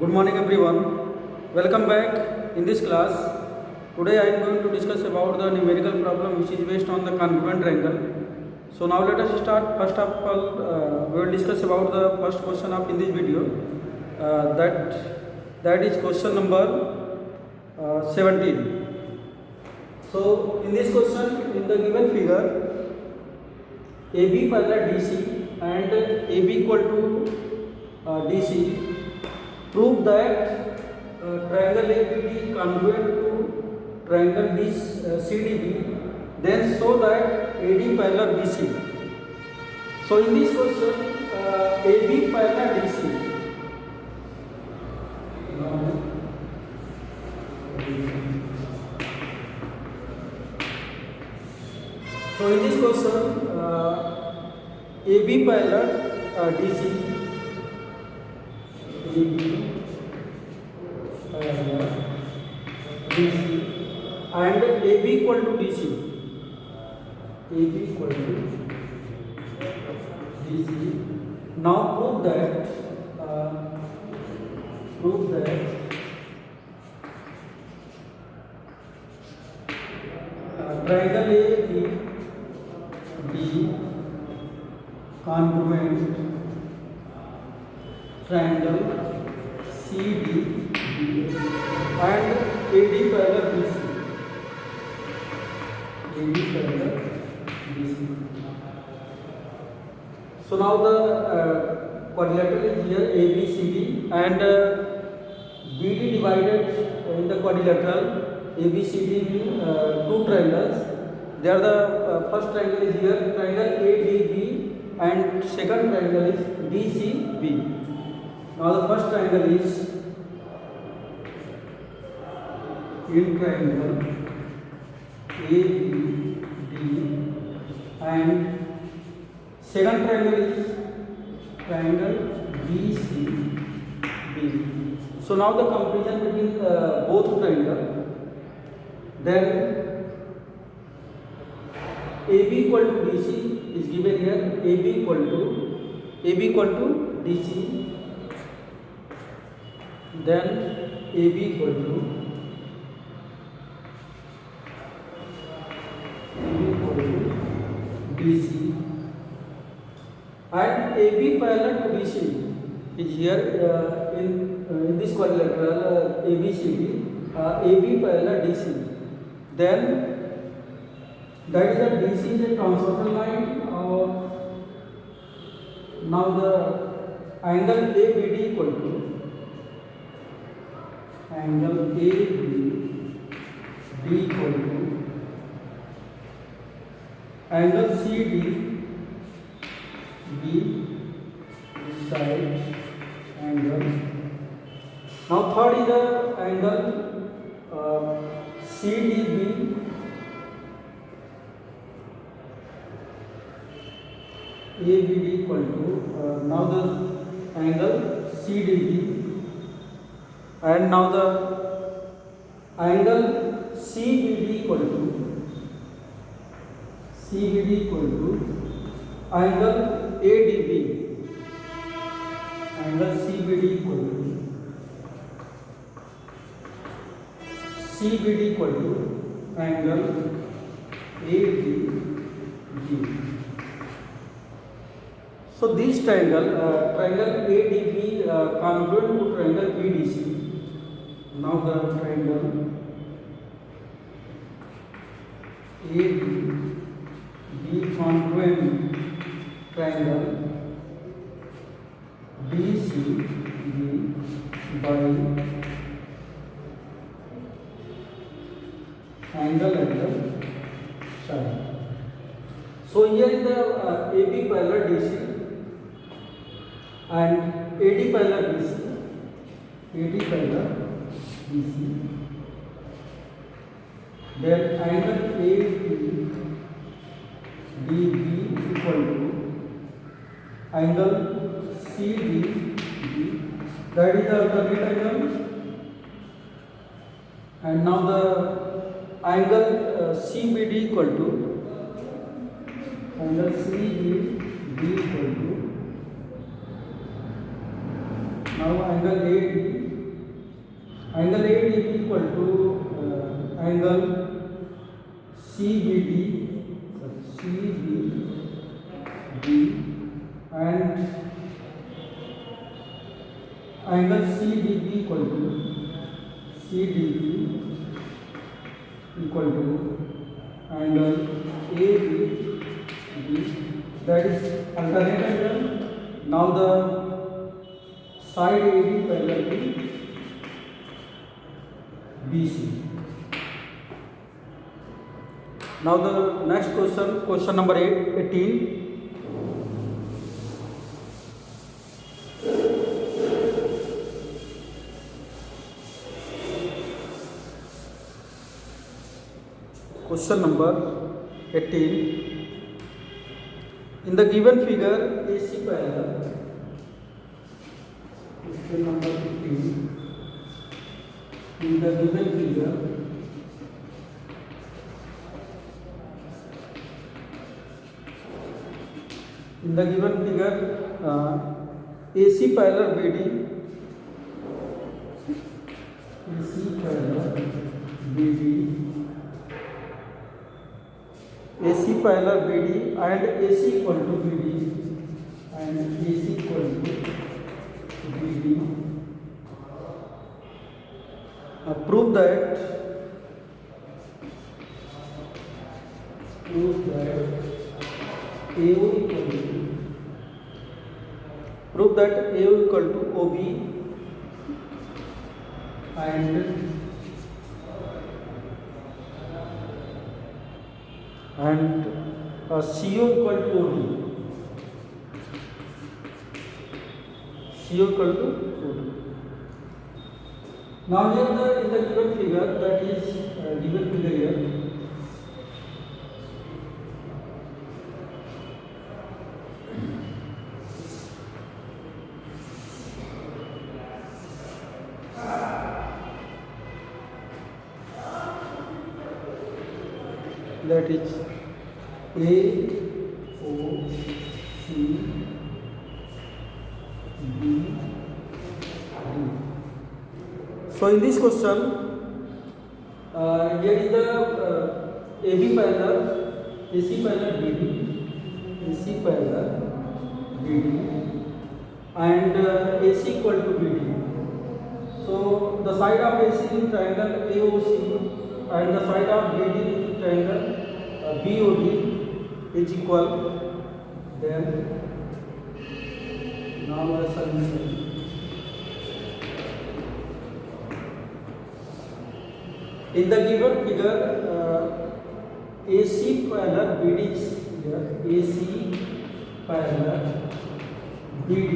Good morning everyone. Welcome back in this class. Today I am going to discuss about the numerical problem which is based on the congruent triangle. So now let us start. First of all, we will discuss about the first question of in this video. That is question number 17. So in this question, in the given figure, AB parallel DC and AB equal to DC. Prove that triangle ABD congruent to triangle CDB, then show that AD parallel BC. So in this question, AB parallel DC. So in this question, AB parallel DC. DC and AB equal to DC. AB equal to DC. Now prove that triangle ABD congruent triangle CDB and AD parallel BC. AD parallel BC. So now the quadrilateral is here ABCD and BD divided in the quadrilateral ABCD in two triangles. There the first triangle is here triangle ADB and second triangle is DCB. Now the first triangle is in triangle ABD and second triangle is triangle BCB. So now the comparison between both triangles. Then AB equal to DC is given here. AB equal to DC. Then AB equal to DC and AB parallel to DC is here in this quadrilateral ABCD. AB parallel DC. Then that is the DC is a transversal line. Now the angle ABD equal to angle ABD equal to angle CDB side angle. Now third is the angle CDB ABD equal to now the angle CDB and now the angle CBD equal to angle ADB. Angle CBD equal to angle ADB. So this triangle ADB congruent to triangle BDC. Now the triangle ADB congruent triangle BCB by angle at the side. So here is the AB parallel DC and AD parallel BC. Then angle ADB equal to angle CDB, that is the alternate angle. And now the angle CBD equal to angle CBD equal to now angle AD angle ADB equal to angle CBD, and angle CDB equal to angle ABB, that is alternate angle. Now the side AD parallel to BC. Now the next question number 18. Question number 18. In the given figure, AC parallel. Question number 18. In the given figure, AC parallel BD, AC parallel BD and AC equal to BD, prove that AO equal to OB and CO equal to OD. Now here in the given figure, that is given figure here, that is AOC BD. So in this question, here is the AB parallel, AC parallel BD, and AC equal to BD. So the side of AC is triangle AOC and the side of BD is triangle BOD is equal. Then now the solution. In the given figure, AC parallel BD is here, AC parallel BD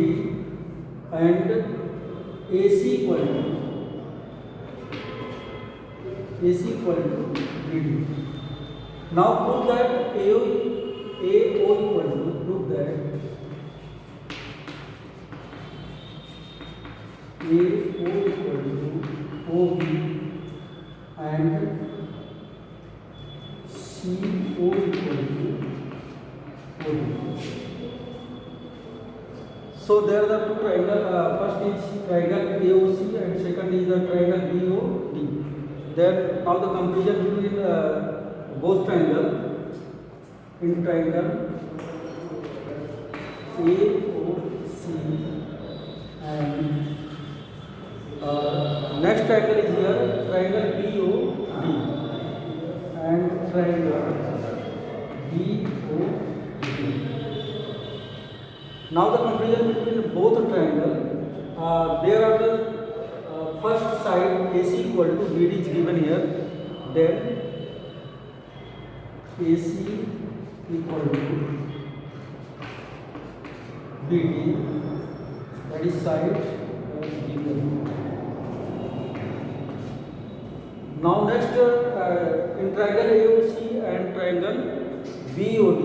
and AC equal to BD. Now prove that AO equal to OB and CO equal to OD. So there are the two triangle. First is triangle AOC and second is the triangle BOD. Then now the comparison between both triangle in triangle AOC and next triangle is here triangle BOD and triangle BOD. Now the comparison between both triangle, there are the first side AC equal to BD is given here. Then AC equal to BD, that is side given. Now next in triangle AOC and triangle BOD,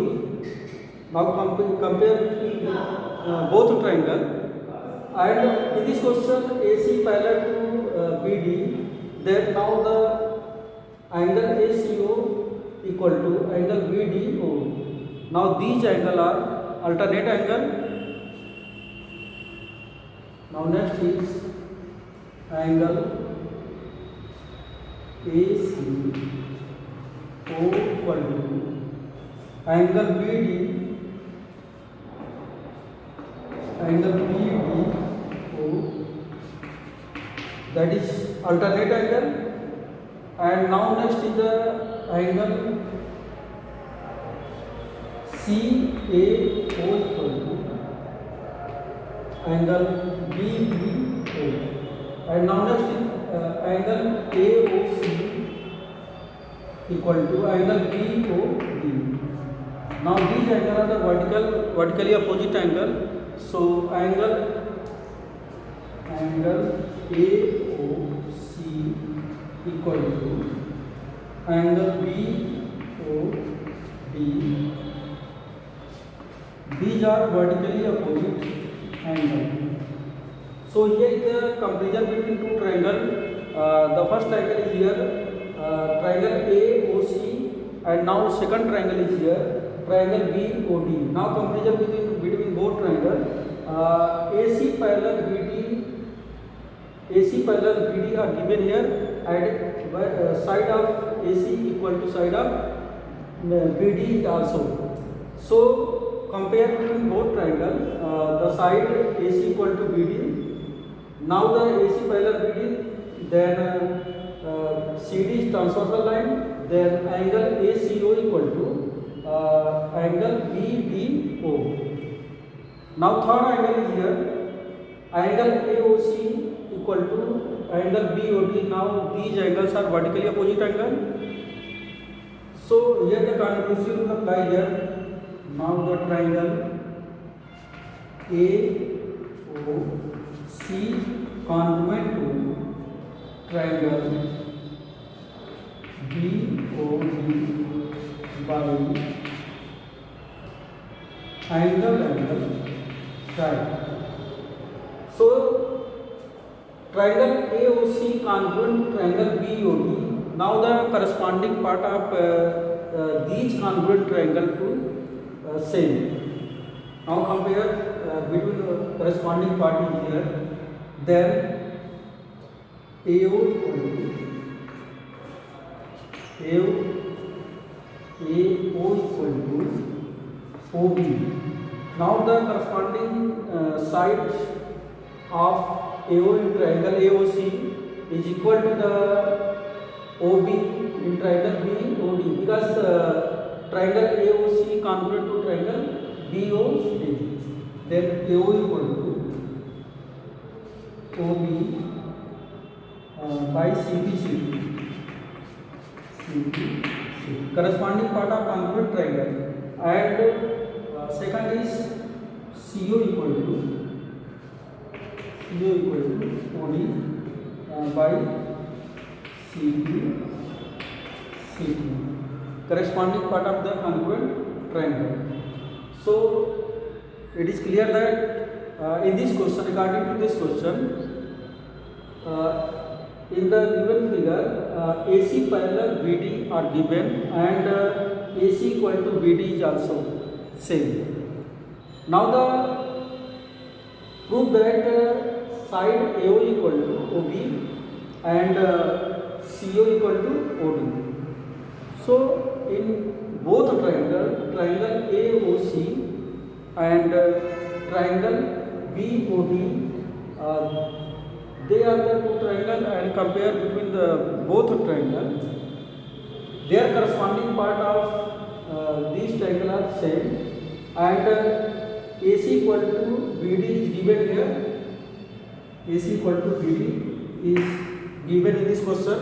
now compare between both triangle, and in this question AC parallel to BD, then now the angle ACO equal to angle BDO. Now these angle are alternate angle. Now next is angle ACO equal to angle BDO, that is alternate angle. And now next is the angle CAO equal to angle BBO. And now next is angle AOC equal to angle BOD. Now these angles are the vertically opposite angle. So angle AOC equal to angle BOD. These are vertically opposite angle. So here is the comparison between two triangles. The first triangle is here, triangle AOC, and now second triangle is here, triangle BOD. Now comparison between both triangles. AC parallel BD are given here, and side of AC equal to side of BD also. So compare between both triangles. The side AC equal to BD. Now the AC parallel BD, then CD is transversal line, then angle ACO equal to angle BDO. Now third angle is here, angle AOC equal to angle BOD. Now these angles are vertically opposite angle. So here the conclusion will apply here. Now the triangle AOC congruent to triangle BOD by angle side. So triangle AOC congruent to triangle BOD. Now the corresponding part of these congruent triangle to same. Now compare between corresponding parties here. Then AO equal to OB. Now the corresponding sides of AO in triangle AOC is equal to the OB in triangle BOD, because triangle AOC congruent to triangle BOD. Then AO equal to OB by CBC. Corresponding part of congruent triangle. And second is CO equal to OD by CB. Corresponding part of the congruent triangle. So it is clear that in this question, regarding to this question, in the given figure, AC parallel BD are given, and AC equal to BD is also same. Now the prove that side AO equal to OB and CO equal to OD. So in both triangle AOC and triangle BOD, they are the two triangles, and compare between the both triangles. Their corresponding part of these triangles are same, and AC equal to BD is given here. AC equal to BD is given in this question,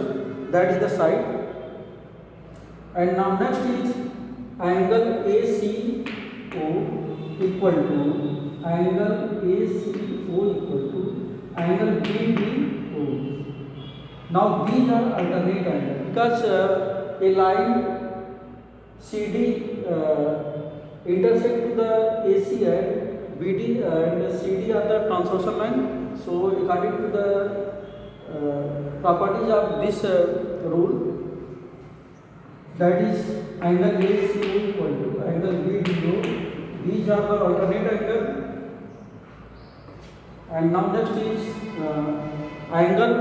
that is the side. And now next is angle ACO equal to angle BDO. Now these are alternate angles, because a line CD intersect to the AC and BD and CD are the transversal line. So according to the properties of this rule, that is angle ACO equal to angle BDO. These are the alternate angle. And now next is angle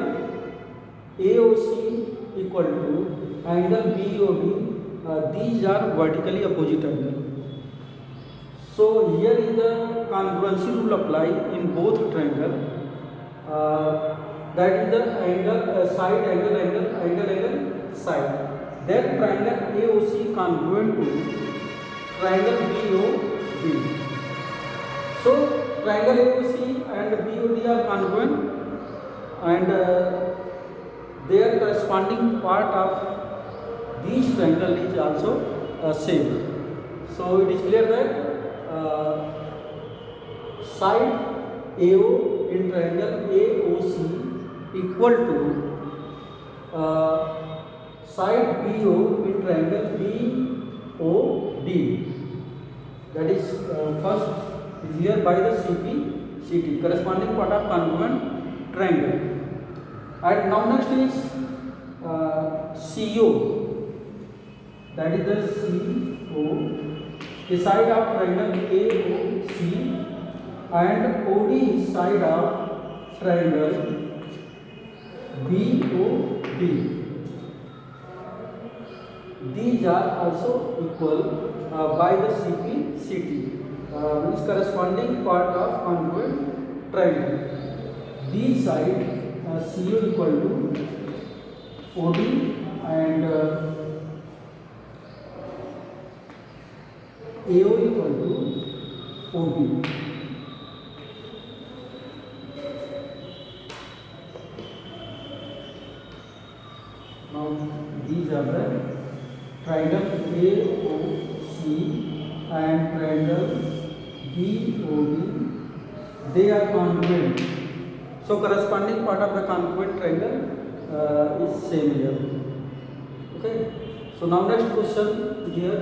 AOC equal to angle BOD. These are vertically opposite angle. So here is the congruency rule apply in both triangle. That is the angle side angle side. That triangle AOC congruent to triangle BOD. So triangle AOC and BOD are congruent, and their corresponding part of these triangle is also same. So it is clear that side AO in triangle AOC equal to side BO in triangle BOD. That is first is here by the CT corresponding part of congruent triangle. And now next is CO. That is the CO, the side of triangle AOC, and OD is side of triangle BOD. These are also equal by the CT, which is corresponding part of congruent triangle. B side CO equal to OD and AO equal to OB. Now these are the triangle AOC and triangle BOD. They are congruent. So corresponding part of the congruent triangle is same here. Okay. So now next question here.